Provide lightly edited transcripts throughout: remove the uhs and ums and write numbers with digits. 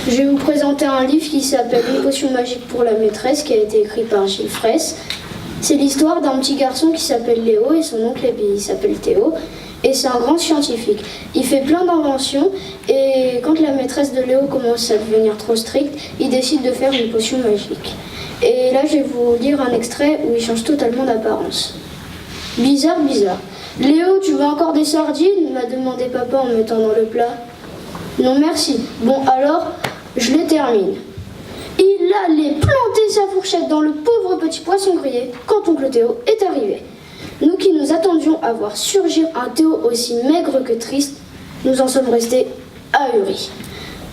Je vais vous présenter un livre qui s'appelle Une potion magique pour la maîtresse, qui a été écrit par Gilles Fraisse. C'est l'histoire d'un petit garçon qui s'appelle Léo et son oncle il s'appelle Théo. Et c'est un grand scientifique. Il fait plein d'inventions et quand la maîtresse de Léo commence à devenir trop stricte, il décide de faire une potion magique. Et là, je vais vous lire un extrait où il change totalement d'apparence. Bizarre, bizarre. Léo, tu veux encore des sardines ? M'a demandé papa en mettant dans le plat. Non merci. Bon alors, je les termine. Il allait planter sa fourchette dans le pauvre petit poisson grillé quand oncle Théo est arrivé. Nous qui nous attendions à voir surgir un Théo aussi maigre que triste, nous en sommes restés ahuris.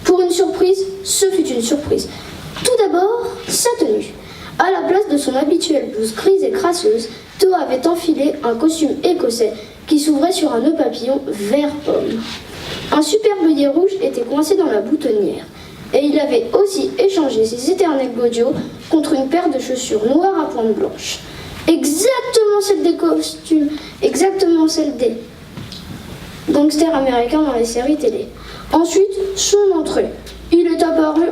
Pour une surprise, ce fut une surprise. Tout d'abord, sa tenue. À la place de son habituelle blouse grise et crasseuse, Théo avait enfilé un costume écossais qui s'ouvrait sur un nœud papillon vert pomme. Un superbe billet rouge était coincé dans la boutonnière. Et il avait aussi échangé ses éternels godillots contre une paire de chaussures noires à pointe blanche. Exactement celle des costumes, exactement celle des gangsters américains dans les séries télé. Ensuite, son entrée. Il est apparu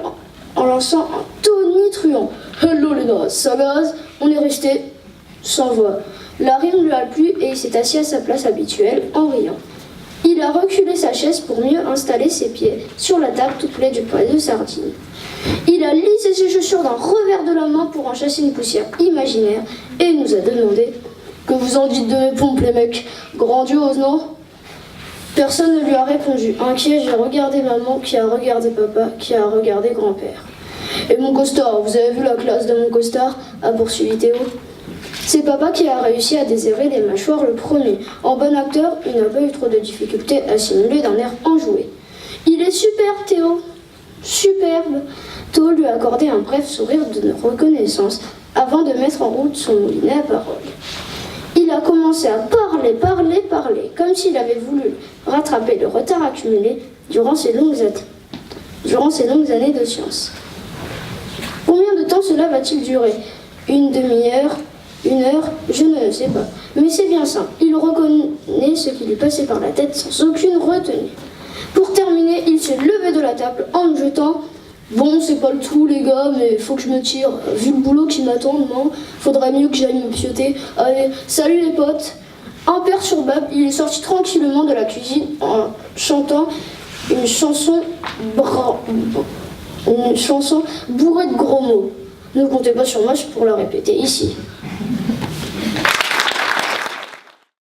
en lançant un tonitruant. « Hello les sagas !» On est resté sans voix. La rire lui a plu et il s'est assis à sa place habituelle en riant. Il a reculé sa chaise pour mieux installer ses pieds sur la table tout près du plat de sardines. Il a lissé ses chaussures d'un revers de la main pour en chasser une poussière imaginaire et nous a demandé « Que vous en dites de mes pompes les mecs ? Grandiose, non ?» Personne ne lui a répondu. Inquiet, j'ai regardé maman, qui a regardé papa, qui a regardé grand-père. « Et mon costard, vous avez vu la classe de mon costard ?» a poursuivi Théo. C'est papa qui a réussi à desserrer les mâchoires le premier. En bon acteur, il n'a pas eu trop de difficultés à simuler d'un air enjoué. « Il est super, Théo !»« Superbe !» Théo lui a accordé un bref sourire de reconnaissance avant de mettre en route son moulinet à parole. Il a commencé à parler, comme s'il avait voulu rattraper le retard accumulé durant ces longues années de science. Combien de temps cela va-t-il durer ? Une demi-heure ? Une heure, je ne sais pas. Mais c'est bien simple, il reconnaît ce qui lui passait par la tête sans aucune retenue. Pour terminer, il s'est levé de la table en me jetant « Bon, c'est pas le tout les gars, mais faut que je me tire. Vu le boulot qui m'attend demain, faudrait mieux que j'aille me pioter. Allez, salut les potes !» Imperturbable, il est sorti tranquillement de la cuisine en chantant une chanson bourrée de gros mots. Ne comptez pas sur moi pour la répéter ici.